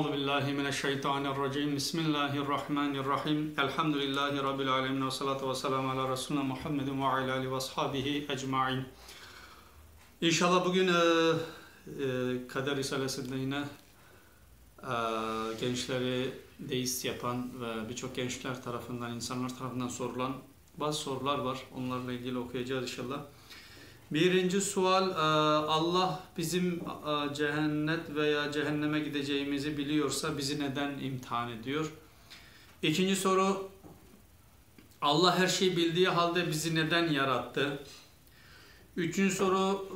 Euzubillahimineşşeytanirracim. Bismillahirrahmanirrahim. Elhamdülillahi Rabbil alemin ve salatu ve selamu ala Resulüne Muhammedin ve ala alihi ve ashabihi ecmain. İnşallah bugün Kader Risalesi'nde yine gençleri deist yapan ve birçok gençler tarafından, insanlar tarafından sorulan bazı sorular var. Onlarla ilgili okuyacağız inşallah. Birinci sual, Allah bizim cennet veya cehenneme gideceğimizi biliyorsa bizi neden imtihan ediyor? İkinci soru, Allah her şeyi bildiği halde bizi neden yarattı? Üçüncü soru,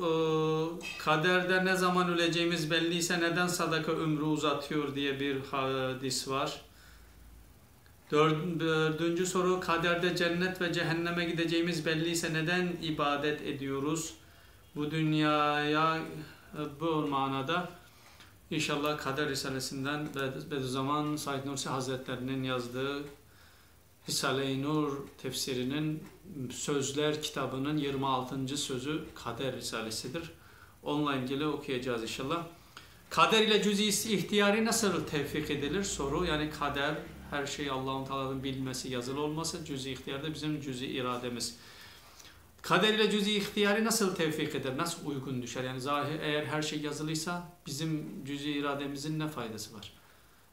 kaderde ne zaman öleceğimiz belliyse neden sadaka ömrü uzatıyor diye bir hadis var. Dördüncü soru, kaderde cennet ve cehenneme gideceğimiz belliyse neden ibadet ediyoruz? Bu dünyaya bu manada inşallah Kader Risalesinden Bediüzzaman Said Nursi Hazretlerinin yazdığı Risale-i Nur tefsirinin Sözler kitabının 26. sözü Kader Risalesidir. Onunla ilgili okuyacağız inşallah. Kader ile cüz-i ihtiyari nasıl tevfik edilir? Soru, yani kader, her şeyi Allah-u Teala'nın bilmesi, yazılı olması, cüz-i ihtiyar da bizim cüz-i irademiz. Kader ile cüz-i ihtiyari nasıl tevfik eder, nasıl uygun düşer? Yani zahir, eğer her şey yazılıysa bizim cüz-i irademizin ne faydası var?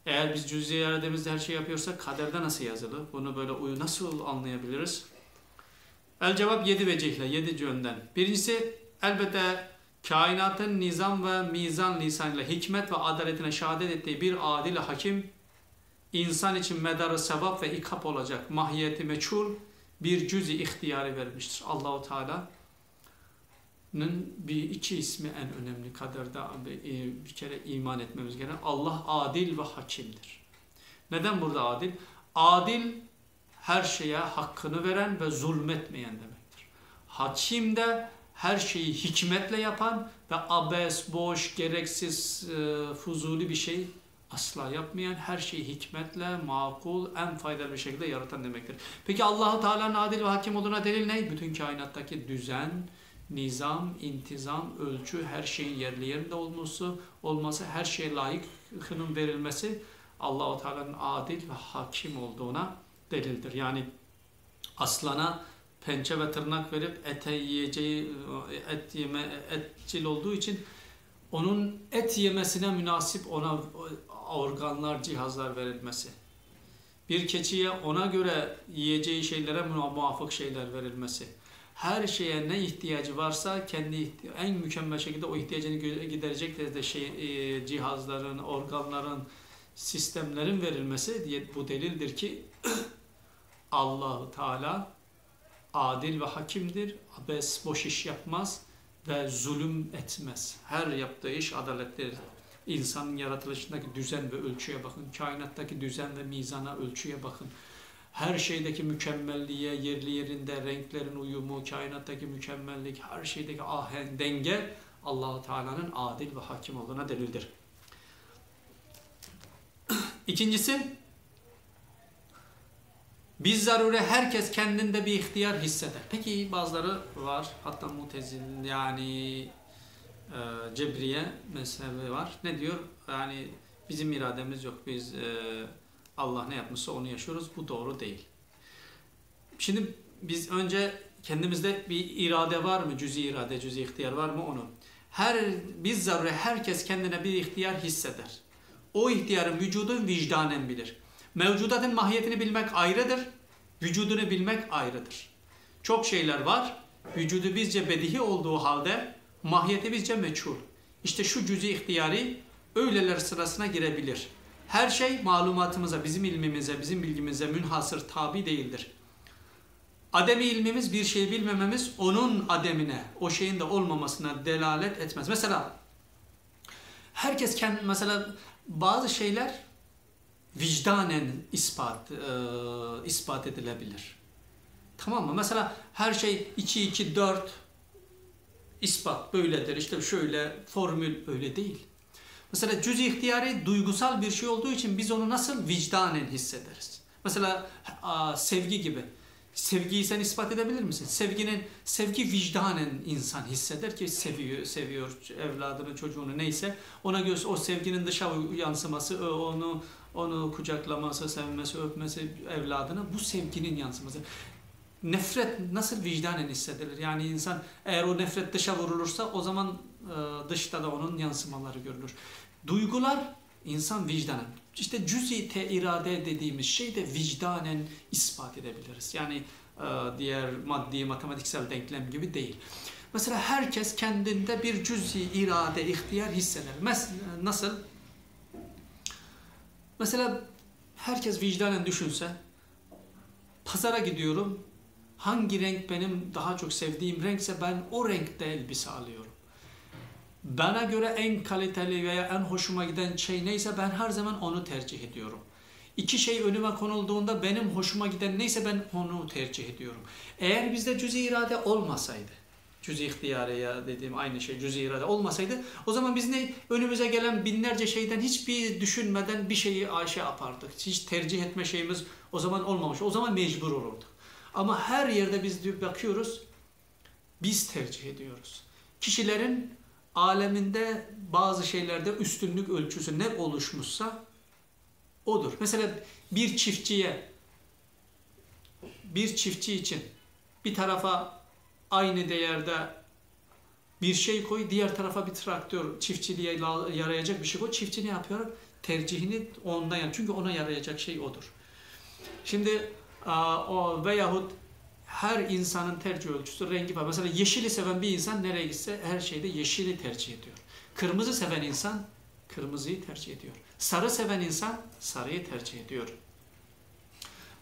Eğer biz cüz-i irademizde her şey yapıyorsak kaderde nasıl yazılı? Bunu böyle nasıl anlayabiliriz? El cevap 7 vecihle, 7 yönden. Birincisi, elbette kainatın nizam ve mizan lisanıyla hikmet ve adaletine şehadet ettiği bir adil hakim, İnsan için medarı sevap ve ikap olacak mahiyeti meçhul bir cüz-i ihtiyarı vermiştir. Allah-u Teala'nın iki ismi en önemli kaderde bir kere iman etmemiz gereken. Allah adil ve hakimdir. Neden burada adil? Adil her şeye hakkını veren ve zulmetmeyen demektir. Hakim de her şeyi hikmetle yapan ve abes, boş, gereksiz, fuzuli bir şey asla yapmayan, her şeyi hikmetle, makul, en faydalı bir şekilde yaratan demektir. Peki Allah-u Teala'nın adil ve hakim olduğuna delil ne? Bütün kainattaki düzen, nizam, intizam, ölçü, her şeyin yerli yerinde olması, her şeye layıkının verilmesi Allah-u Teala'nın adil ve hakim olduğuna delildir. Yani aslana pençe ve tırnak verip ete yiyeceği, etçil olduğu için onun et yemesine münasip ona organlar, cihazlar verilmesi. Bir keçiye ona göre yiyeceği şeylere muvafık şeyler verilmesi. Her şeye ne ihtiyacı varsa kendi en mükemmel şekilde o ihtiyacını giderecek de cihazların, organların, sistemlerin verilmesi diye bu delildir ki Allah-u Teala adil ve hakimdir. Abes, boş iş yapmaz ve zulüm etmez. Her yaptığı iş adaletlidir. İnsanın yaratılışındaki düzen ve ölçüye bakın. Kainattaki düzen ve mizana, ölçüye bakın. Her şeydeki mükemmelliğe, yerli yerinde renklerin uyumu, kainattaki mükemmellik, her şeydeki ahenk, denge Allah-u Teala'nın adil ve hakim olduğuna delildir. İkincisi, biz zarure herkes kendinde bir ihtiyar hisseder. Peki bazıları var, hatta Mutezil, yani Cebriye mezhebi var. Ne diyor? Yani bizim irademiz yok. Biz Allah ne yapmışsa onu yaşıyoruz. Bu doğru değil. Şimdi biz önce kendimizde bir irade var mı? Cüz-i irade, cüz-i ihtiyar var mı onu? Biz zarure herkes kendine bir ihtiyar hisseder. O ihtiyarın vücudunu vicdanen bilir. Mevcudatın mahiyetini bilmek ayrıdır. Vücudunu bilmek ayrıdır. Çok şeyler var. Vücudu bizce bedihi olduğu halde mahiyeti bizce meçhul. İşte şu cüz-i ihtiyari öyleler sırasına girebilir. Her şey malumatımıza, bizim ilmimize, bizim bilgimize münhasır tabi değildir. Ademi ilmimiz, bir şeyi bilmememiz onun ademine, o şeyin de olmamasına delalet etmez. Mesela herkes mesela bazı şeyler vicdanen ispat edilebilir. Tamam mı? Mesela her şey 2, 2, 4 ispat böyledir. İşte şöyle formül öyle değil. Mesela cüz-i ihtiyari duygusal bir şey olduğu için biz onu nasıl vicdanen hissederiz? Mesela sevgi gibi. Sevgiyi sen ispat edebilir misin? Sevgi vicdanen insan hisseder ki seviyor evladını, çocuğunu neyse. Ona göre o sevginin dışa yansıması, onu kucaklaması, sevmesi, öpmesi evladını, bu sevginin yansıması. Nefret nasıl vicdanen hissedilir? Yani insan eğer o nefret dışa vurulursa o zaman dışta da onun yansımaları görülür. Duygular insan vicdanen. İşte cüz-i irade dediğimiz şey de vicdanen ispat edebiliriz. Yani diğer maddi matematiksel denklem gibi değil. Mesela herkes kendinde bir cüz-i irade, ihtiyar hisseder. Nasıl? Mesela herkes vicdanen düşünse, pazara gidiyorum, hangi renk benim daha çok sevdiğim renkse ben o renkte elbise alıyorum. Bana göre en kaliteli veya en hoşuma giden şey neyse ben her zaman onu tercih ediyorum. İki şey önüme konulduğunda benim hoşuma giden neyse ben onu tercih ediyorum. Eğer bizde cüz-i irade olmasaydı, cüz-i ihtiyare ya dediğim aynı şey cüz-i irade olmasaydı, o zaman biz önümüze gelen binlerce şeyden hiçbir düşünmeden bir şeyi yapardık. Hiç tercih etme şeyimiz o zaman olmamış. O zaman mecbur olurduk. Ama her yerde biz bakıyoruz, biz tercih ediyoruz. Kişilerin aleminde bazı şeylerde üstünlük ölçüsü ne oluşmuşsa odur. Mesela bir çiftçi için bir tarafa aynı değerde bir şey koy, diğer tarafa bir traktör, çiftçiliğe yarayacak bir şey koy. Çiftçi ne yapıyor? Tercihini ondan yani. Çünkü ona yarayacak şey odur. Şimdi veyahut her insanın tercih ölçüsü, rengi var. Mesela yeşili seven bir insan nereye gitse her şeyde yeşili tercih ediyor. Kırmızı seven insan kırmızıyı tercih ediyor. Sarı seven insan sarıyı tercih ediyor.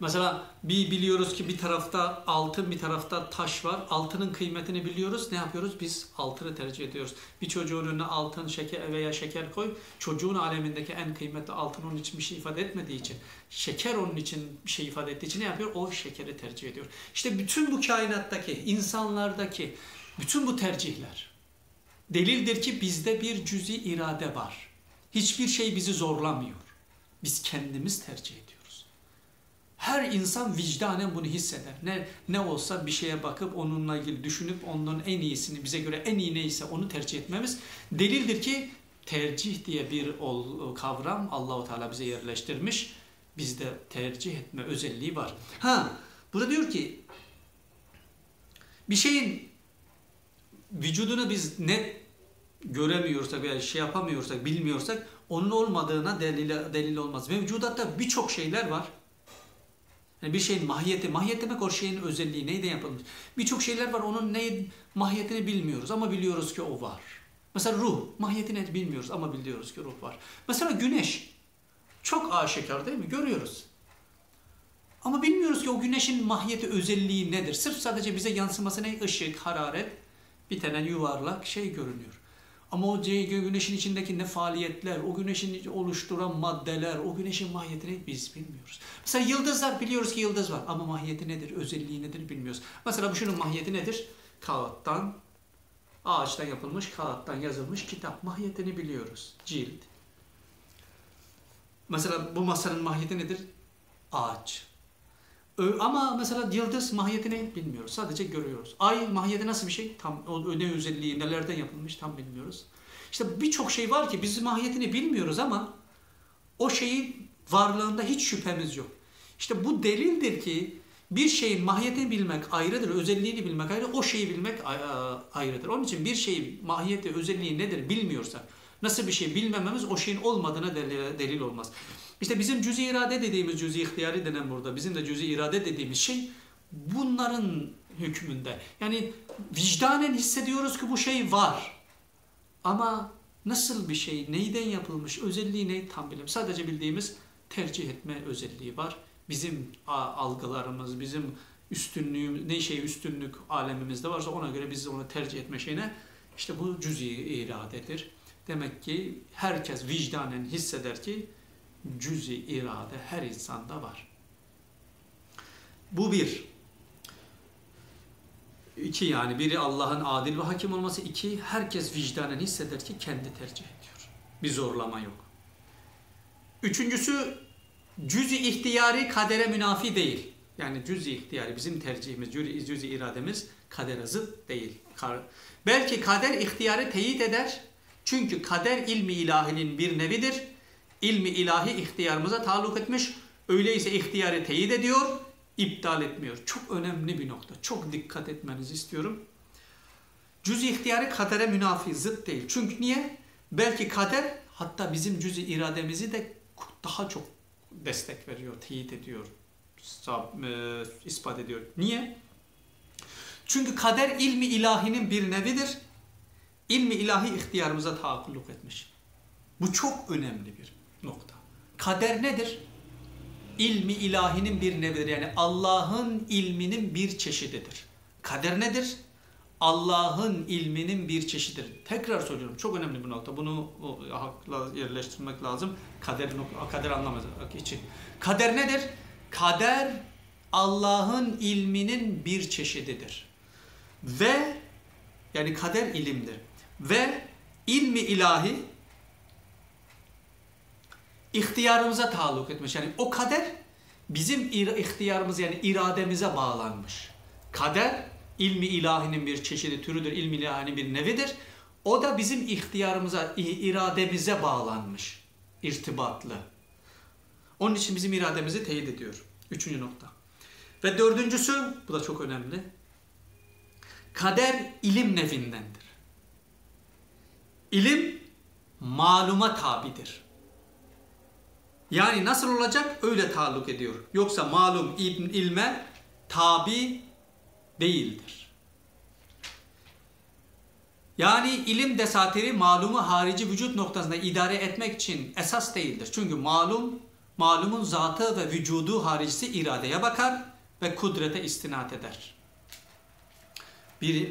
Mesela biliyoruz ki bir tarafta altın, bir tarafta taş var. Altının kıymetini biliyoruz. Ne yapıyoruz? Biz altını tercih ediyoruz. Bir çocuğun önüne altın, şeker veya şeker koy. Çocuğun alemindeki en kıymetli altın onun için bir şey ifade etmediği için, şeker onun için bir şey ifade ettiği için ne yapıyor? O şekeri tercih ediyor. İşte bütün bu kainattaki, insanlardaki bütün bu tercihler delildir ki bizde bir cüz-i irade var. Hiçbir şey bizi zorlamıyor. Biz kendimiz tercih ediyoruz. Her insan vicdanen bunu hisseder. Ne olsa bir şeye bakıp onunla ilgili düşünüp onun en iyisini, bize göre en iyi neyse onu tercih etmemiz delildir ki tercih diye bir kavram Allah-u Teala bize yerleştirmiş. Bizde tercih etme özelliği var. Burada diyor ki bir şeyin vücudunu biz net göremiyorsak veya şey yapamıyorsak, bilmiyorsak onun olmadığına delil olmaz. Mevcudatta birçok şeyler var. Yani bir şeyin mahiyet demek o şeyin özelliği, neyden yapılmış. Birçok şeyler var, onun mahiyetini bilmiyoruz ama biliyoruz ki o var. Mesela ruh, mahiyetini bilmiyoruz ama biliyoruz ki ruh var. Mesela güneş, çok aşikar değil mi? Görüyoruz. Ama bilmiyoruz ki o güneşin mahiyeti, özelliği nedir? Sırf sadece bize yansıması ne? Işık, hararet, bir tane yuvarlak şey görünüyor. Ama o güneşin içindeki ne faaliyetler, o güneşin oluşturan maddeler, o güneşin mahiyetini biz bilmiyoruz. Mesela yıldızlar, biliyoruz ki yıldız var ama mahiyeti nedir, özelliği nedir bilmiyoruz. Mesela şunun mahiyeti nedir? Kağıttan, ağaçtan yapılmış, kağıttan yazılmış kitap. Mahiyetini biliyoruz. Cilt. Mesela bu masanın mahiyeti nedir? Ağaç. Ama mesela yıldız mahiyetini bilmiyoruz. Sadece görüyoruz. Ay mahiyeti nasıl bir şey? Tam ne özelliği, nelerden yapılmış tam bilmiyoruz. İşte birçok şey var ki biz mahiyetini bilmiyoruz ama o şeyin varlığında hiç şüphemiz yok. İşte bu delildir ki bir şeyin mahiyetini bilmek ayrıdır, özelliğini bilmek ayrı, o şeyi bilmek ayrıdır. Onun için bir şeyin mahiyeti, özelliği nedir bilmiyorsak, nasıl bir şey bilmememiz o şeyin olmadığına delil olmaz. İşte bizim cüz-i irade dediğimiz, cüz-i ihtiyari denen burada, bizim de cüz-i irade dediğimiz şey bunların hükmünde. Yani vicdanen hissediyoruz ki bu şey var. Ama nasıl bir şey, neyden yapılmış, özelliği ne tam bilmiyorum. Sadece bildiğimiz tercih etme özelliği var. Bizim algılarımız, bizim üstünlüğümüz, üstünlük alemimizde varsa ona göre biz onu tercih etme şeyine, işte bu cüz-i iradedir. Demek ki herkes vicdanen hisseder ki cüz-i irade her insanda var. Bu bir. İki, yani biri Allah'ın adil ve hakim olması. İki, herkes vicdanen hisseder ki kendi tercih ediyor. Bir zorlama yok. Üçüncüsü, cüz-i ihtiyari kadere münafi değil. Yani cüz-i ihtiyari, bizim tercihimiz, cüz-i irademiz kadere zıt değil. Belki kader ihtiyarı teyit eder. Çünkü kader ilmi ilahinin bir nevidir. İlmi ilahi ihtiyarımıza taalluk etmiş. Öyleyse ihtiyarı teyit ediyor, iptal etmiyor. Çok önemli bir nokta. Çok dikkat etmenizi istiyorum. Cüz-i ihtiyarı kadere münafi, zıt değil. Çünkü niye? Belki kader hatta bizim cüz-i irademizi de daha çok destek veriyor, teyit ediyor, ispat ediyor. Niye? Çünkü kader ilmi ilahinin bir nevidir. İlmi ilahi ihtiyarımıza taalluk etmiş. Bu çok önemli bir nokta. Kader nedir? İlmi ilahinin bir nevidir. Yani Allah'ın ilminin bir çeşididir. Kader nedir? Allah'ın ilminin bir çeşididir. Tekrar söylüyorum. Çok önemli bir nokta. Bunu hakla yerleştirmek lazım. Kader anlamak için. Kader nedir? Kader Allah'ın ilminin bir çeşididir. Ve yani kader ilimdir. Ve ilmi ilahi ihtiyarımıza taalluk etmiş. Yani o kader bizim ihtiyarımız yani irademize bağlanmış. Kader ilmi ilahinin bir çeşidi, türüdür. İlmi ilahinin bir nevidir. O da bizim ihtiyarımıza, irademize bağlanmış. İrtibatlı. Onun için bizim irademizi teyit ediyor. Üçüncü nokta. Ve dördüncüsü, bu da çok önemli. Kader ilim nevindendir. İlim maluma tabidir. Yani nasıl olacak? Öyle taalluk ediyor. Yoksa malum ilme tabi değildir. Yani ilim desatiri malumu harici vücut noktasında idare etmek için esas değildir. Çünkü malumun zatı ve vücudu haricisi iradeye bakar ve kudrete istinat eder.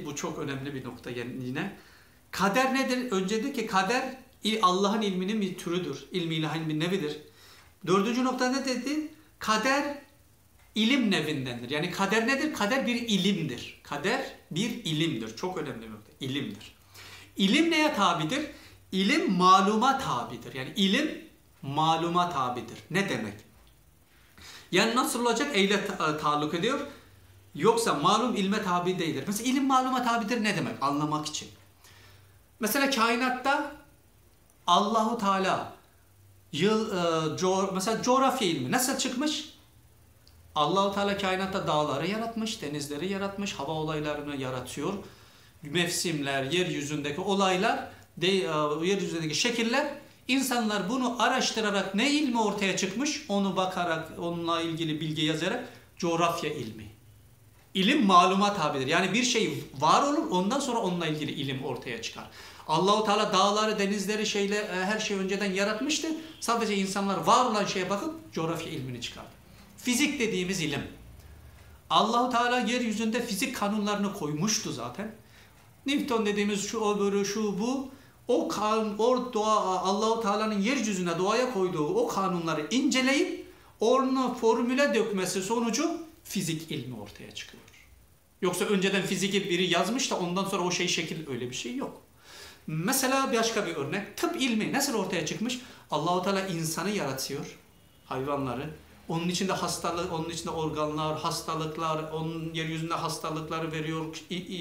Bu çok önemli bir nokta yine. Kader nedir? Önce dedi ki kader Allah'ın ilminin bir türüdür. İlmi ilahinin bir nevidir. Dördüncü nokta ne dedi? Kader ilim nevindendir. Yani kader nedir? Kader bir ilimdir. Kader bir ilimdir. Çok önemli bir nokta. İlimdir. İlim neye tabidir? İlim maluma tabidir. Yani ilim maluma tabidir. Ne demek? Yani nasıl olacak? Eyle taalluk ediyor. Yoksa malum ilme tabi değildir. Mesela ilim maluma tabidir ne demek? Anlamak için. Mesela kainatta Allahu Teala mesela coğrafya ilmi nasıl çıkmış? Allahu Teala kainatta dağları yaratmış, denizleri yaratmış, hava olaylarını yaratıyor. Mevsimler, yeryüzündeki olaylar, yeryüzündeki şekiller, insanlar bunu araştırarak ne ilmi ortaya çıkmış? Onu bakarak, onunla ilgili bilgi yazarak coğrafya ilmi. İlim maluma tabidir. Yani bir şey var olur, ondan sonra onunla ilgili ilim ortaya çıkar. Allahu Teala dağları, denizleri, her şeyi önceden yaratmıştı. Sadece insanlar var olan şeye bakıp coğrafya ilmini çıkardı. Fizik dediğimiz ilim. Allahu Teala yeryüzünde fizik kanunlarını koymuştu zaten. Newton dediğimiz şu, o, böyle, şu, bu. O Allahu Teala'nın yeryüzüne, doğaya koyduğu o kanunları inceleyip onu formüle dökmesi sonucu fizik ilmi ortaya çıkıyor. Yoksa önceden fiziki biri yazmış da ondan sonra o şekil, öyle bir şey yok. Mesela başka bir örnek. Tıp ilmi nasıl ortaya çıkmış? Allahu Teala insanı yaratıyor, hayvanları. Onun içinde hastalık, onun içinde organlar, hastalıklar, onun yeryüzünde hastalıkları veriyor,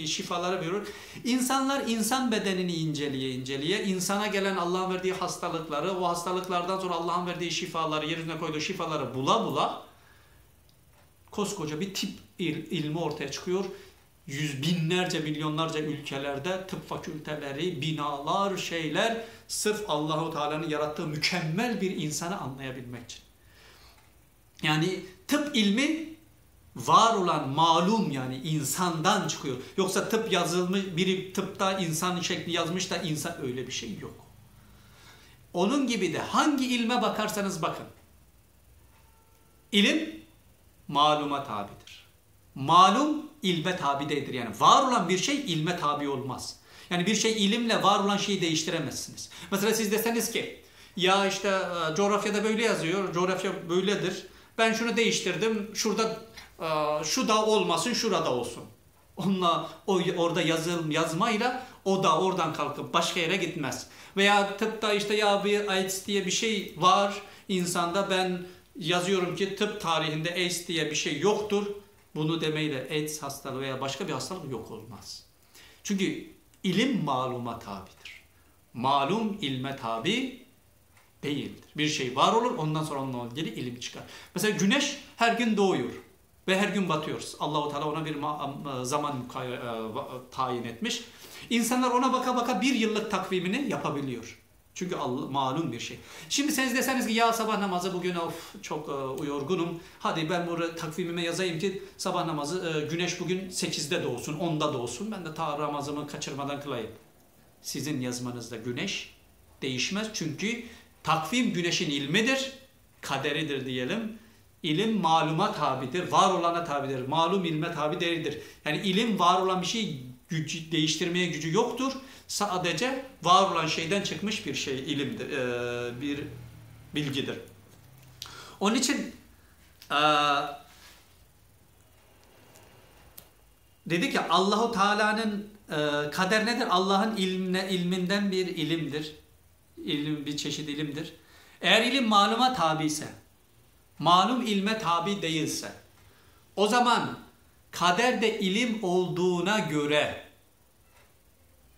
şifaları veriyor. İnsanlar insan bedenini inceleye, insana gelen Allah'ın verdiği hastalıkları, o hastalıklardan sonra Allah'ın verdiği şifaları, yeryüzüne koyduğu şifaları bula koskoca bir tıp ilmi ortaya çıkıyor. Yüz binlerce, milyonlarca ülkelerde tıp fakülteleri, binalar, sırf Allahu Teala'nın yarattığı mükemmel bir insanı anlayabilmek için. Yani tıp ilmi var olan malum, yani insandan çıkıyor. Yoksa tıp yazılmış, biri tıpta insan şekli yazmış da insan, öyle bir şey yok. Onun gibi de hangi ilme bakarsanız bakın. İlim maluma tabidir. Malum ilme tabi değildir. Yani var olan bir şey ilme tabi olmaz. Yani bir şey ilimle var olan şeyi değiştiremezsiniz. Mesela siz deseniz ki ya işte coğrafyada böyle yazıyor, coğrafya böyledir. Ben şunu değiştirdim, şurada şu da olmasın, şurada olsun. Orada yazmayla o da oradan kalkıp başka yere gitmez. Veya tıpta işte ya bir AIDS diye bir şey var insanda, ben yazıyorum ki tıp tarihinde AIDS diye bir şey yoktur. Bunu demeyle AIDS hastalığı veya başka bir hastalık yok olmaz. Çünkü ilim maluma tabidir. Malum ilme tabi değildir. Bir şey var olur, ondan sonra onunla ilgili ilim çıkar. Mesela güneş her gün doğuyor ve her gün batıyor. Allah-u Teala ona bir zaman tayin etmiş. İnsanlar ona baka baka bir yıllık takvimini yapabiliyor. Çünkü malum bir şey. Şimdi siz deseniz ki ya sabah namazı bugün çok yorgunum. Hadi ben burada takvimime yazayım ki sabah namazı güneş bugün 8'de doğsun, 10'da doğsun. Ben de ta namazımı kaçırmadan kılayım. Sizin yazmanızda güneş değişmez. Çünkü takvim güneşin ilmidir, kaderidir diyelim. İlim maluma tabidir, var olana tabidir. Malum ilme tabi değildir. Yani ilim var olan bir şey değiştirmeye gücü yoktur. Sadece var olan şeyden çıkmış bir şey ilimdir, bir bilgidir. Onun için dedi ki Allahu Teala'nın kader nedir? Allah'ın ilminden bir ilimdir. İlim bir çeşit ilimdir. Eğer ilim maluma tabi ise, malum ilme tabi değilse, o zaman kader de ilim olduğuna göre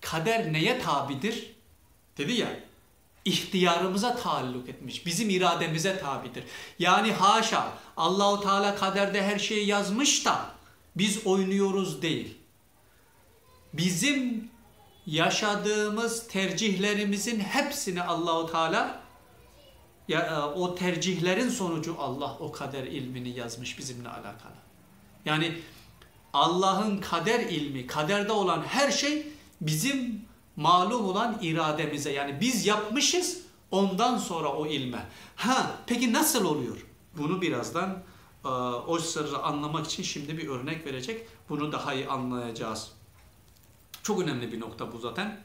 kader neye tabidir? Dedi ya, ihtiyarımıza taalluk etmiş, bizim irademize tabidir. Yani haşa, Allahu Teala kaderde her şeyi yazmış da biz oynuyoruz değil. Bizim yaşadığımız tercihlerimizin hepsini Allahu Teala, o tercihlerin sonucu Allah o kader ilmini yazmış bizimle alakalı. Yani Allah'ın kader ilmi, kaderde olan her şey bizim malum olan irademize, yani biz yapmışız ondan sonra o ilme. Peki nasıl oluyor? Bunu birazdan o sırrı anlamak için şimdi bir örnek verecek. Bunu daha iyi anlayacağız. Çok önemli bir nokta bu zaten.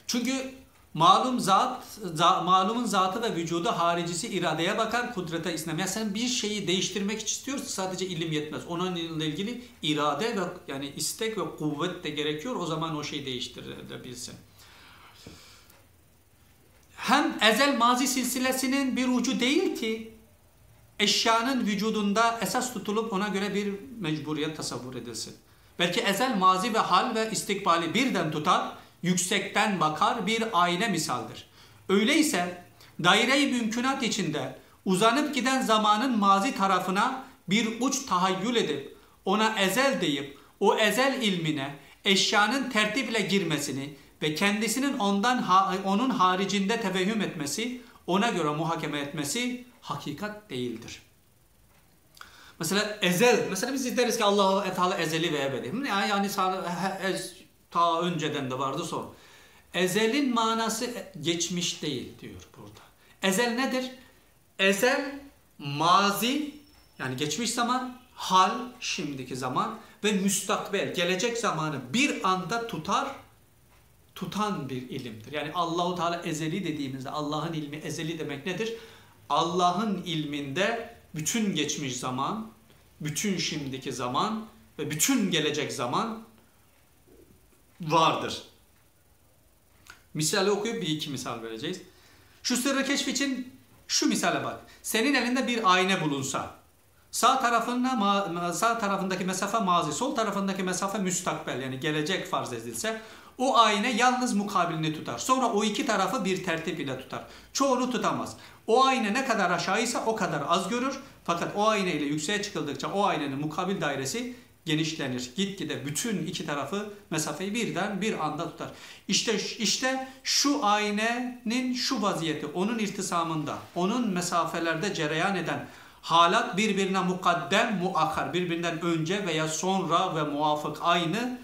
Çünkü malumun zatı ve vücudu haricisi iradeye bakar, kudrete istemez. Yani sen bir şeyi değiştirmek istiyorsan sadece ilim yetmez. Onunla ilgili irade ve yani istek ve kuvvet de gerekiyor. O zaman o şeyi değiştirebilsin. Hem ezel mazi silsilesinin bir ucu değil ki eşyanın vücudunda esas tutulup ona göre bir mecburiyet tasavvur edilsin. Belki ezel mazi ve hal ve istikbali birden tutar, yüksekten bakar bir ayna misaldir. Öyleyse daire-i mümkünat içinde uzanıp giden zamanın mazi tarafına bir uç tahayyül edip ona ezel deyip o ezel ilmine eşyanın tertiple girmesini ve kendisinin onun haricinde tevehhüm etmesi, ona göre muhakeme etmesi hakikat değildir. Mesela ezel, mesela biz deriz ki Allah-u Teala ezeli ve ebedi. Yani ta önceden de vardı sonra. Ezelin manası geçmiş değil diyor burada. Ezel nedir? Ezel mazi, yani geçmiş zaman, hal şimdiki zaman ve müstakbel, gelecek zamanı bir anda tutan bir ilimdir. Yani Allahu Teala ezeli dediğimizde Allah'ın ilmi ezeli demek nedir? Allah'ın ilminde bütün geçmiş zaman, bütün şimdiki zaman ve bütün gelecek zaman vardır. Misali okuyup bir iki misal vereceğiz. Şu sırrı keşf için şu misale bak. Senin elinde bir ayna bulunsa, sağ tarafındaki mesafe mazi, sol tarafındaki mesafe müstakbel, yani gelecek farz edilse, o ayna yalnız mukabilini tutar. Sonra o iki tarafı bir tertip ile tutar. Çoğunu tutamaz. O ayna ne kadar aşağıysa o kadar az görür. Fakat o ayna ile yükseğe çıkıldıkça o aynanın mukabil dairesi genişlenir. Gitgide bütün iki tarafı, mesafeyi bir anda tutar. İşte şu aynenin şu vaziyeti, onun irtisamında, onun mesafelerde cereyan eden halat birbirine mukaddem, muakhar, birbirinden önce veya sonra ve muvafık aynı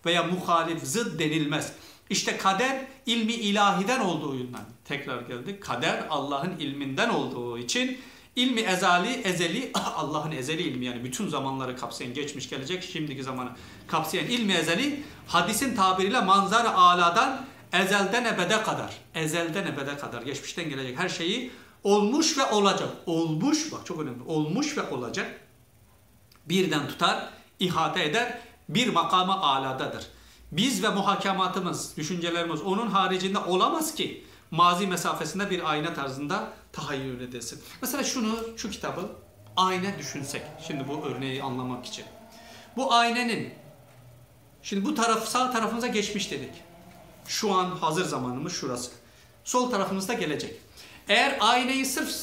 veya muhalif, zıt denilmez. İşte kader ilmi ilahiden olduğundan, tekrar geldik, kader Allah'ın ilminden olduğu için ilmi ezeli Allah'ın ezeli ilmi, yani bütün zamanları kapsayan, geçmiş, gelecek, şimdiki zamanı kapsayan ilmi ezeli, hadisin tabiriyle manzar-ı âladan ezelden ebede kadar geçmişten gelecek her şeyi olmuş ve olacak. Olmuş, bak çok önemli, olmuş ve olacak birden tutar, ihate eder, bir makama aladadır. Biz ve muhakematımız, düşüncelerimiz onun haricinde olamaz ki mazi mesafesinde bir ayna tarzında tahayyül edesin. Mesela şu kitabı ayna düşünsek. Şimdi bu örneği anlamak için. Bu aynenin, şimdi bu taraf, sağ tarafımıza geçmiş dedik. Şu an hazır zamanımız şurası. Sol tarafımızda gelecek. Eğer aynayı sırf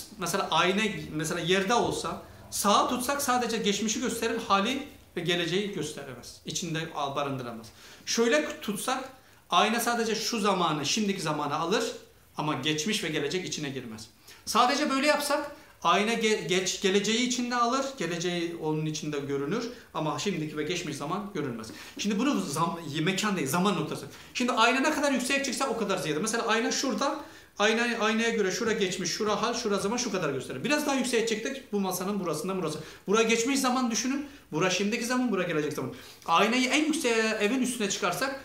mesela yerde olsa sağa tutsak sadece geçmişi gösterir, hali ve geleceği gösteremez. İçinde barındıramaz. Şöyle tutsak ayna sadece şu zamanı, şimdiki zamanı alır ama geçmiş ve gelecek içine girmez. Sadece böyle yapsak ayna geleceği içinde alır, geleceği onun içinde görünür ama şimdiki ve geçmiş zaman görünmez. Şimdi bunu mekan değil, zaman noktası. Şimdi ayna ne kadar yüksek çıksa o kadar ziyade. Mesela ayna şurada, aynaya göre şura geçmiş, şura hal, şura zaman şu kadar gösterir. Biraz daha yükseğe çıktık, bu masanın burasından burası. Bura geçmiş zaman düşünün, bura şimdiki zaman, bura gelecek zaman. Aynayı en yükseğe, evin üstüne çıkarsak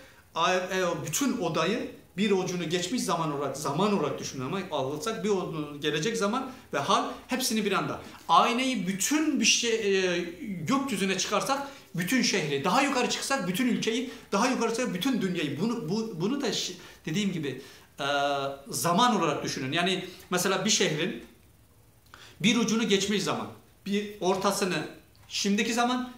bütün odayı bir ucunu geçmiş zaman olarak düşünün ama alırsak bir ucunu gelecek zaman ve hal hepsini bir anda. Aynayı bütün bir gökyüzüne çıkarsak bütün şehri, daha yukarı çıksak bütün ülkeyi, daha yukarı çıksak bütün dünyayı. Bunu da dediğim gibi zaman olarak düşünün. Yani mesela bir şehrin bir ucunu geçmiş zaman, bir ortasını şimdiki zaman,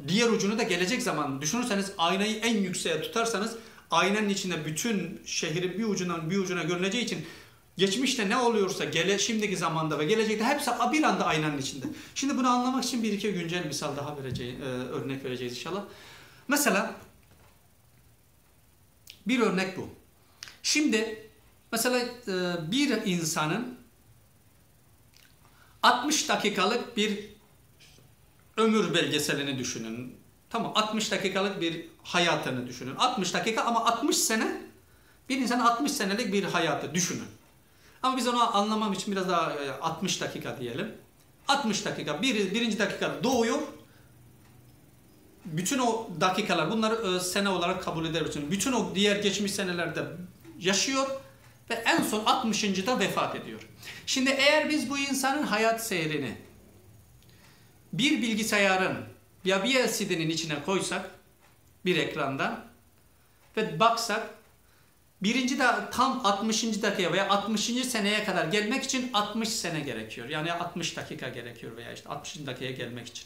diğer ucunu da gelecek zaman düşünürseniz, aynayı en yükseğe tutarsanız aynanın içinde bütün şehrin bir ucundan bir ucuna görüneceği için geçmişte ne oluyorsa şimdiki zamanda ve gelecekte hepsi bir anda aynanın içinde. Şimdi bunu anlamak için bir iki güncel misal daha örnek vereceğiz inşallah. Mesela bir örnek bu. Şimdi mesela bir insanın 60 dakikalık bir ömür belgeselini düşünün. Tamam, 60 dakikalık bir hayatını düşünün. 60 dakika ama 60 sene, bir insanın 60 senelik bir hayatı düşünün. Ama biz onu anlamam için biraz daha 60 dakika diyelim. 60 dakika, birinci dakikada doğuyor. Bütün o dakikalar, bunları sene olarak kabul edebilirsiniz. Bütün o diğer geçmiş senelerde yaşıyor ve en son 60'da vefat ediyor. Şimdi eğer biz bu insanın hayat seyrini bir bilgisayarın ya bir LCD'nin içine koysak, bir ekranda ve baksak, tam 60. dakikaya veya 60. seneye kadar gelmek için 60 sene gerekiyor. Yani 60 dakika gerekiyor veya işte 60. dakikaya gelmek için.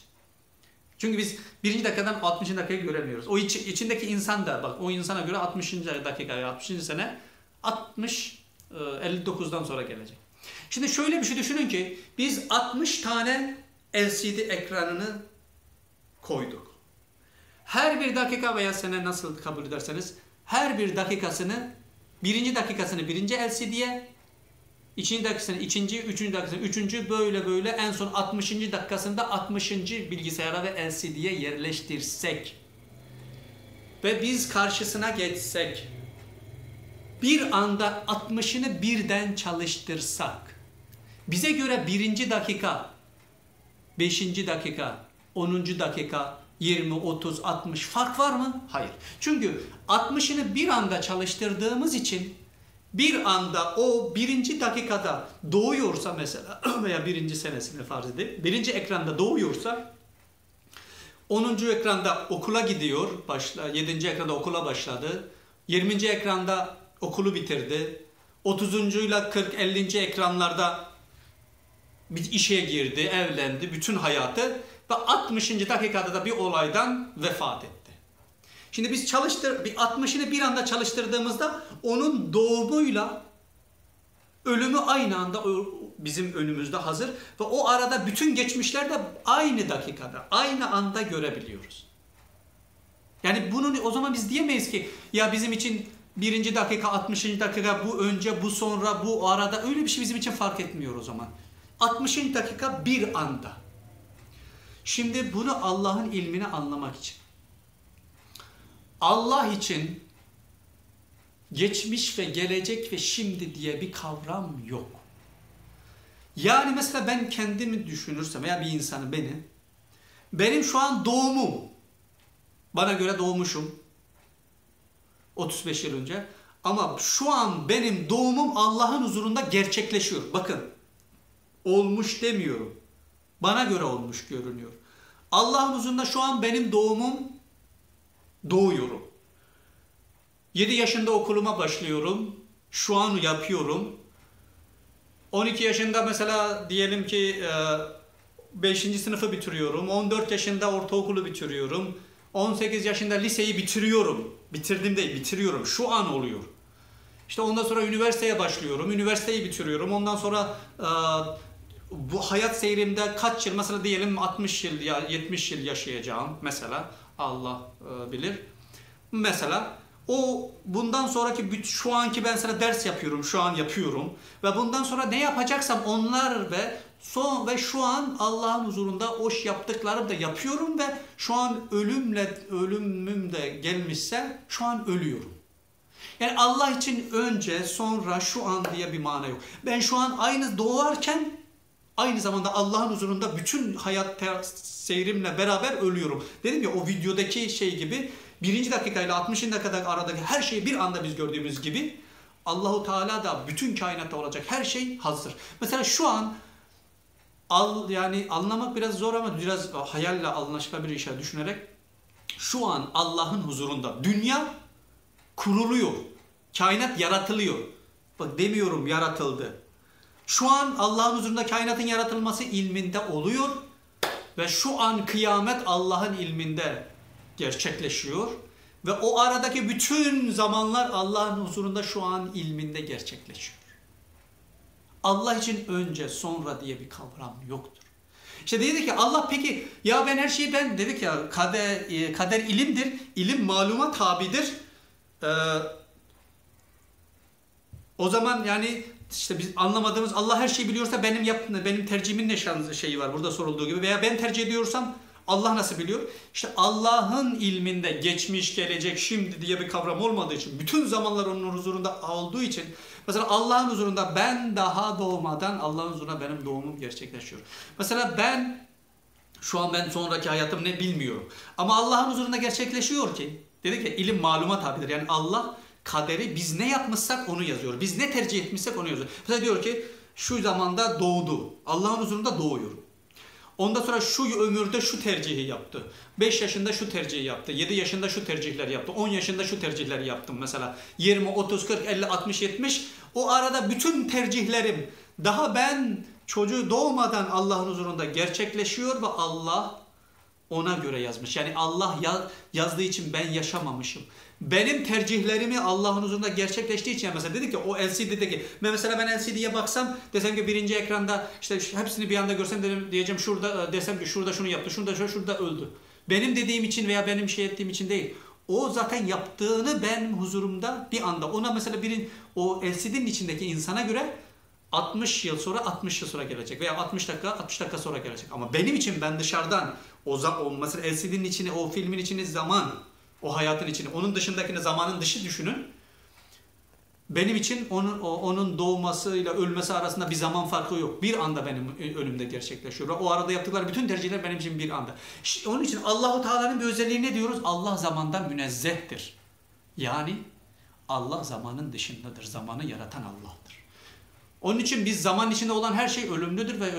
Çünkü biz birinci dakikadan 60. dakikayı göremiyoruz. O içindeki insan da bak, o insana göre 60. dakikaya, 60. sene 59'dan sonra gelecek. Şimdi şöyle bir şey düşünün ki biz 60 tane LCD ekranını koyduk. Her bir dakika veya sene nasıl kabul ederseniz her bir dakikasını, birinci dakikasını birinci LCD'ye, ikinci dakikasını ikinci, üçüncü dakikasını üçüncü, böyle en son 60. dakikasında 60. bilgisayara ve LCD'ye yerleştirsek ve biz karşısına geçsek, bir anda 60'ını birden çalıştırsak, bize göre birinci dakika, 5. dakika, 10. dakika, 20, 30, 60 fark var mı? Hayır. Çünkü 60'ını bir anda çalıştırdığımız için bir anda o birinci dakikada doğuyorsa mesela veya birinci senesini farz edip birinci ekranda doğuyorsa 10. ekranda okula gidiyor, 7. ekranda okula başladı, 20. ekranda okulu bitirdi, 30. ile 40, 50. ekranlarda bir işe girdi, evlendi, bütün hayatı ve 60. dakikada da bir olaydan vefat etti. Şimdi biz 60'ını bir anda çalıştırdığımızda onun doğumuyla ölümü aynı anda bizim önümüzde hazır ve o arada bütün geçmişler de aynı dakikada, aynı anda görebiliyoruz. Yani bunu o zaman biz diyemeyiz ki ya bizim için birinci dakika, 60. dakika, bu önce, bu sonra, bu arada, öyle bir şey bizim için fark etmiyor o zaman. 60. dakika bir anda. Şimdi bunu Allah'ın ilmini anlamak için, Allah için geçmiş ve gelecek ve şimdi diye bir kavram yok. Yani mesela ben kendimi düşünürsem veya bir insanı benim şu an doğumum, bana göre doğmuşum 35 yıl önce, ama şu an benim doğumum Allah'ın huzurunda gerçekleşiyor. Bakın, olmuş demiyorum. Bana göre olmuş görünüyor. Allah'ın huzurunda şu an benim doğuyorum. 7 yaşında okuluma başlıyorum. Şu an yapıyorum. 12 yaşında mesela diyelim ki 5. sınıfı bitiriyorum. 14 yaşında ortaokulu bitiriyorum. 18 yaşında liseyi bitiriyorum. Bitirdim değil, bitiriyorum. Şu an oluyor. İşte ondan sonra üniversiteye başlıyorum. Üniversiteyi bitiriyorum. Ondan sonra bu hayat seyrimde kaç yıl, mesela diyelim 60 yıl ya 70 yıl yaşayacağım mesela, Allah bilir. Mesela o bundan sonraki şu anki ben sana ders yapıyorum, şu an yapıyorum ve bundan sonra ne yapacaksam onlar ve şu an Allah'ın huzurunda o yaptıklarımı da yapıyorum ve şu an ölümüm de gelmişse şu an ölüyorum. Yani Allah için önce, sonra, şu an diye bir mana yok. Ben şu an aynı doğarken aynı zamanda Allah'ın huzurunda bütün hayat seyrimle beraber ölüyorum. Dedim ya, o videodaki şey gibi 1. dakikayla 60. dakikada aradaki her şeyi bir anda biz gördüğümüz gibi Allahu Teala da bütün kainatta olacak her şey hazır. Mesela şu an yani anlamak biraz zor ama biraz hayalle anlaşılabilir işler düşünerek, şu an Allah'ın huzurunda dünya kuruluyor. Kainat yaratılıyor. Bak demiyorum yaratıldı. Şu an Allah'ın huzurunda kainatın yaratılması ilminde oluyor ve şu an kıyamet Allah'ın ilminde gerçekleşiyor ve o aradaki bütün zamanlar Allah'ın huzurunda şu an ilminde gerçekleşiyor. Allah için önce sonra diye bir kavram yoktur. İşte dedi ki Allah, peki ya ben her şeyi dedik ya, kader ilimdir, ilim maluma tabidir. O zaman yani işte biz anlamadığımız, Allah her şeyi biliyorsa benim tercihimin ne şeyi var burada sorulduğu gibi, veya ben tercih ediyorsam Allah nasıl biliyor? İşte Allah'ın ilminde geçmiş, gelecek, şimdi diye bir kavram olmadığı için, bütün zamanlar onun huzurunda olduğu için, mesela Allah'ın huzurunda ben daha doğmadan Allah'ın huzurunda benim doğumum gerçekleşiyor. Mesela şu an ben sonraki hayatım ne bilmiyorum. Ama Allah'ın huzurunda gerçekleşiyor ki, dedik ya ilim maluma tabidir. Yani Allah kaderi, biz ne yapmışsak onu yazıyor. Biz ne tercih etmişsek onu yazıyor. Mesela diyor ki şu zamanda doğdu. Allah'ın huzurunda doğuyor. Ondan sonra şu ömürde şu tercihi yaptı. 5 yaşında şu tercihi yaptı. 7 yaşında şu tercihler yaptı. 10 yaşında şu tercihleri yaptım mesela. 20, 30, 40, 50, 60, 70. O arada bütün tercihlerim daha ben çocuğu doğmadan Allah'ın huzurunda gerçekleşiyor ve Allah ona göre yazmış. Yani Allah yazdığı için ben yaşamamışım. Benim tercihlerimi Allah'ın huzurunda gerçekleştiği için, mesela dedik ki o LCD'deki, mesela ben LCD'ye baksam desem ki birinci ekranda işte hepsini bir anda görsem diyeceğim şurada, desem ki şurada şunu yaptı, şurada öldü. Benim dediğim için veya benim şey ettiğim için değil. O zaten yaptığını benim huzurumda bir anda, ona mesela o LCD'nin içindeki insana göre 60 yıl sonra 60 yıl sonra gelecek veya 60 dakika sonra gelecek. Ama benim için, ben dışarıdan o mesela LCD'nin içine, o filmin içine zaman, o hayatın içine, onun dışındakini zamanın dışı düşünün. Benim için onun doğmasıyla ölmesi arasında bir zaman farkı yok. Bir anda benim önümde gerçekleşiyor. O arada yaptıkları bütün tercihler benim için bir anda. Onun için Allahu Teala'nın bir özelliği ne diyoruz? Allah zamandan münezzehtir. Yani Allah zamanın dışındadır. Zamanı yaratan Allah'tır. Onun için biz zaman içinde olan her şey ölümlüdür ve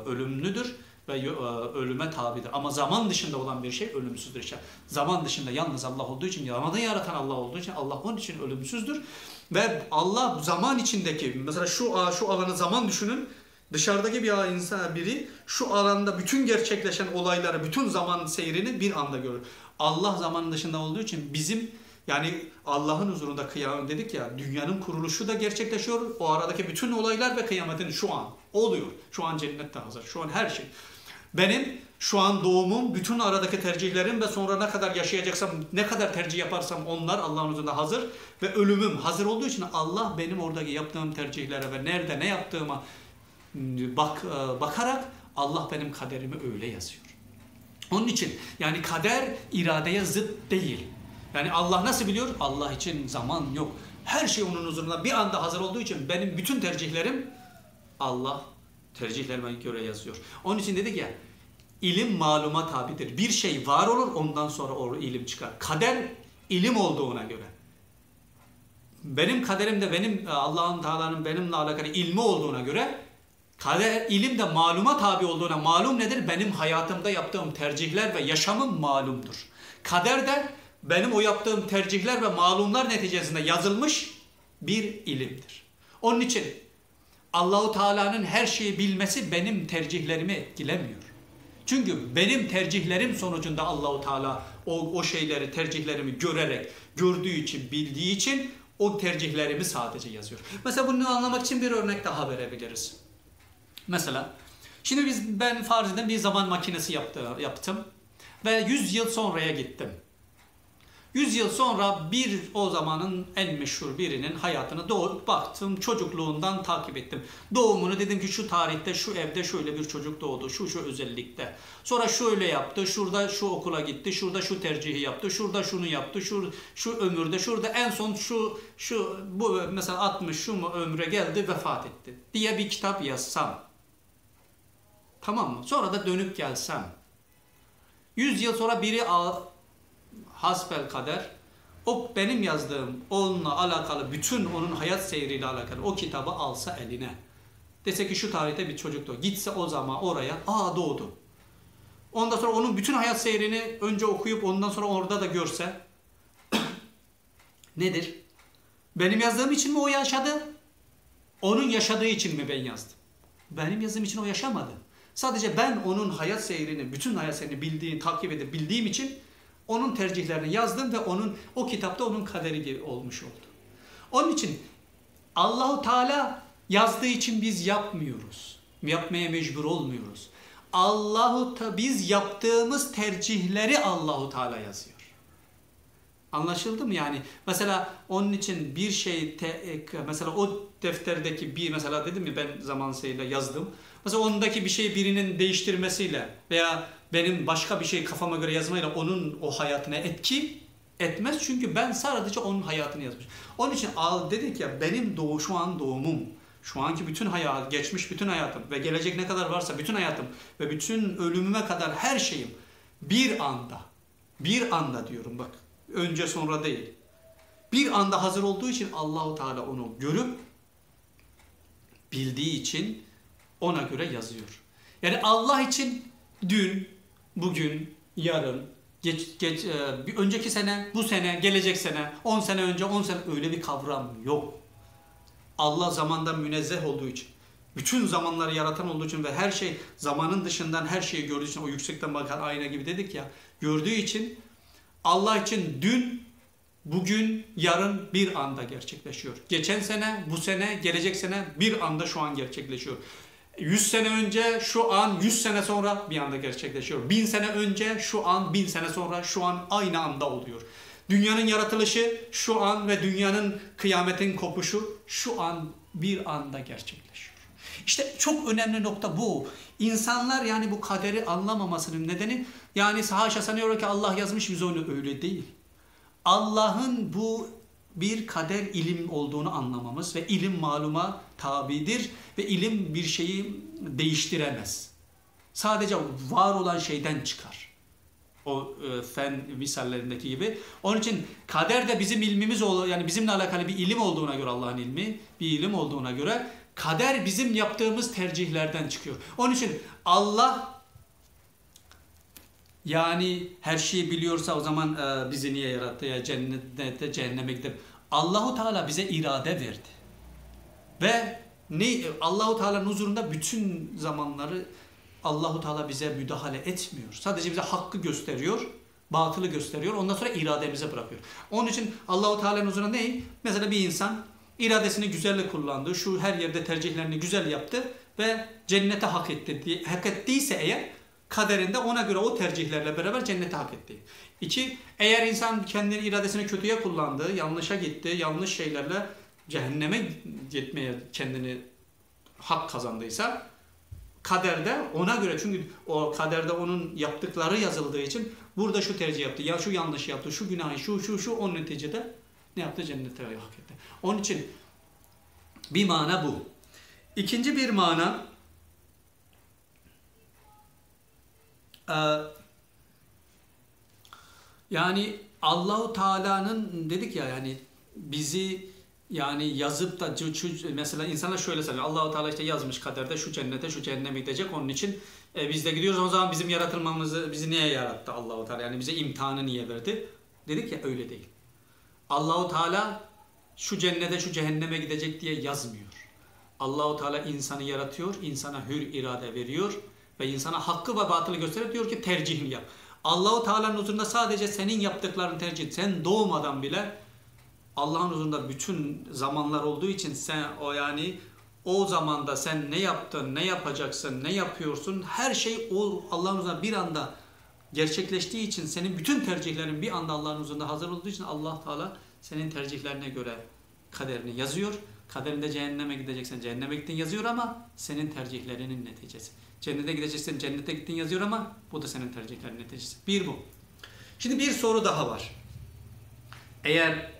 ölümlüdür ve ölüme tabidir. Ama zaman dışında olan bir şey ölümsüzdür. İşte zaman dışında yalnız Allah olduğu için, zamanı yaratan Allah olduğu için Allah onun için ölümsüzdür. Ve Allah zaman içindeki, mesela şu alanı zaman düşünün. Dışarıdaki biri şu alanda bütün gerçekleşen olayları, bütün zaman seyrini bir anda görür. Allah zamanın dışında olduğu için bizim, yani Allah'ın huzurunda kıyamet dedik ya, dünyanın kuruluşu da gerçekleşiyor. O aradaki bütün olaylar ve kıyametin şu an oluyor. Şu an cennette hazır. Şu an her şey. Benim şu an doğumum, bütün aradaki tercihlerim ve sonra ne kadar yaşayacaksam, ne kadar tercih yaparsam onlar Allah'ın huzurunda hazır. Ve ölümüm hazır olduğu için Allah benim oradaki yaptığım tercihlere ve nerede ne yaptığıma bakarak Allah benim kaderimi öyle yazıyor. Onun için yani kader iradeye zıt değil. Yani Allah nasıl biliyor? Allah için zaman yok. Her şey onun huzurunda bir anda hazır olduğu için benim bütün tercihlerim Allah tercihlerime göre yazıyor. Onun için dedik ya, ilim maluma tabidir. Bir şey var olur, ondan sonra o ilim çıkar. Kader ilim olduğuna göre. Benim kaderimde benim Allah'ın Teala'nın benimle alakalı ilmi olduğuna göre, kader ilim de maluma tabi olduğuna, malum nedir? Benim hayatımda yaptığım tercihler ve yaşamım malumdur. Kader de benim o yaptığım tercihler ve malumlar neticesinde yazılmış bir ilimdir. Onun için Allahu Teala'nın her şeyi bilmesi benim tercihlerimi etkilemiyor. Çünkü benim tercihlerim sonucunda Allahu Teala o şeyleri, tercihlerimi gördüğü için, bildiği için o tercihlerimi sadece yazıyor. Mesela bunu anlamak için bir örnek daha verebiliriz. Mesela şimdi ben farz edin bir zaman makinesi yaptım ve 100 yıl sonraya gittim. 100 yıl sonra o zamanın en meşhur birinin hayatını baktım, çocukluğundan takip ettim. Doğumunu dedim ki şu tarihte, şu evde şöyle bir çocuk doğdu, şu özellikte. Sonra şöyle yaptı, şurada şu okula gitti, şurada şu tercihi yaptı, şurada şunu yaptı, şu ömürde, şurada en son bu mesela 60 şu mu ömre geldi, vefat etti diye bir kitap yazsam. Tamam mı? Sonra da dönüp gelsem. 100 yıl sonra biri hasbelkader o benim yazdığım onunla alakalı bütün onun hayat seyriyle alakalı o kitabı alsa eline. Dese ki şu tarihte bir çocuk doğdu. Gitse o zaman oraya doğdu. Ondan sonra onun bütün hayat seyrini önce okuyup ondan sonra orada da görse nedir? Benim yazdığım için mi o yaşadı? Onun yaşadığı için mi ben yazdım? Benim yazdığım için o yaşamadı. Sadece ben onun hayat seyrini, bütün hayat seyrini takip edip bildiğim için onun tercihlerini yazdım ve o kitapta onun kaderi gibi olmuş oldu. Onun için Allahu Teala yazdığı için biz yapmıyoruz. Yapmaya mecbur olmuyoruz. Biz yaptığımız tercihleri Allahu Teala yazıyor. Anlaşıldı mı yani? Mesela onun için bir şey mesela o defterdeki mesela dedim ya ben zamansıyla yazdım. Mesela ondaki bir şey birinin değiştirmesiyle veya benim başka bir şey kafama göre yazmayla onun o hayatına etki etmez. Çünkü ben sadece onun hayatını yazmışım. Onun için dedik ya benim şu an doğumum, şu anki bütün hayat, geçmiş bütün hayatım ve gelecek ne kadar varsa bütün hayatım ve bütün ölümüme kadar her şeyim bir anda diyorum bak önce sonra değil. Bir anda hazır olduğu için Allahu Teala onu görüp bildiği için ona göre yazıyor. Yani Allah için dün, bugün, yarın, önceki sene, bu sene, gelecek sene, 10 sene önce, 10 sene öyle bir kavram yok. Allah zamandan münezzeh olduğu için, bütün zamanları yaratan olduğu için ve her şey zamanın dışından her şeyi gördüğü için o yüksekten bakan ayna gibi dedik ya, gördüğü için Allah için dün, bugün, yarın bir anda gerçekleşiyor. Geçen sene, bu sene, gelecek sene bir anda şu an gerçekleşiyor. 100 sene önce şu an, 100 sene sonra bir anda gerçekleşiyor. 1000 sene önce şu an, 1000 sene sonra şu an aynı anda oluyor. Dünyanın yaratılışı şu an ve dünyanın kıyametin kopuşu şu an bir anda gerçekleşiyor. İşte çok önemli nokta bu. İnsanlar yani bu kaderi anlamamasının nedeni yani haşa sanıyor ki Allah yazmış biz onu öyle değil. Allah'ın bu bir kader ilim olduğunu anlamamız ve ilim maluma tabidir ve ilim bir şeyi değiştiremez. Sadece var olan şeyden çıkar. O fen misallerindeki gibi. Onun için kader de bizim ilmimiz yani bizimle alakalı bir ilim olduğuna göre Allah'ın ilmi bir ilim olduğuna göre kader bizim yaptığımız tercihlerden çıkıyor. Onun için Allah yani her şeyi biliyorsa o zaman bizi niye yarattı ya cennete cehenneme gidip Allahu Teala bize irade verdi. Ve Allahu Teala'nın huzurunda bütün zamanları Allahu Teala bize müdahale etmiyor. Sadece bize hakkı gösteriyor, batılı gösteriyor. Ondan sonra irademize bırakıyor. Onun için Allahu Teala'nın huzurunda ne? Mesela bir insan iradesini güzelle kullandı. Şu her yerde tercihlerini güzel yaptı ve cennete hak ettiyse eğer kaderinde ona göre o tercihlerle beraber cennete hak etti. 2. Eğer insan kendini iradesini kötüye kullandı, yanlışa gitti, yanlış şeylerle cehenneme gitmeye kendini hak kazandıysa kaderde ona göre çünkü o kaderde onun yaptıkları yazıldığı için burada şu tercih yaptı, ya şu yanlış yaptı, şu günahı, şu onun neticede ne yaptı? Cennete hak etti. Onun için bir mana bu. İkinci bir mana yani Allahu Teala'nın dedik ya yani bizi yani yazıp da mesela insanlar şöyle söylüyor. Allahu Teala işte yazmış kaderde şu cennete şu cehenneme gidecek. Onun için biz de gidiyoruz. O zaman bizim yaratılmamızı bizi niye yarattı Allahu Teala? Yani bize imtihanı niye verdi? Dedik ya öyle değil. Allahu Teala şu cennete şu cehenneme gidecek diye yazmıyor. Allahu Teala insanı yaratıyor, insana hür irade veriyor ve insana hakkı ve batılı gösterip diyor ki tercihini yap. Allahu Teala'nın huzurunda sadece senin yaptıkların tercih. Sen doğmadan bile Allah'ın huzurunda bütün zamanlar olduğu için sen o zamanda sen ne yaptın, ne yapacaksın, ne yapıyorsun, her şey o Allah'ın huzurunda bir anda gerçekleştiği için senin bütün tercihlerin bir anda Allah'ın huzurunda hazır olduğu için Allah Teala senin tercihlerine göre kaderini yazıyor. Kaderinde cehenneme gideceksen cehenneme gittin yazıyor ama senin tercihlerinin neticesi. Cennete gideceksen cennete gittin yazıyor ama bu da senin tercihlerinin neticesi. Bir bu. Şimdi bir soru daha var. Eğer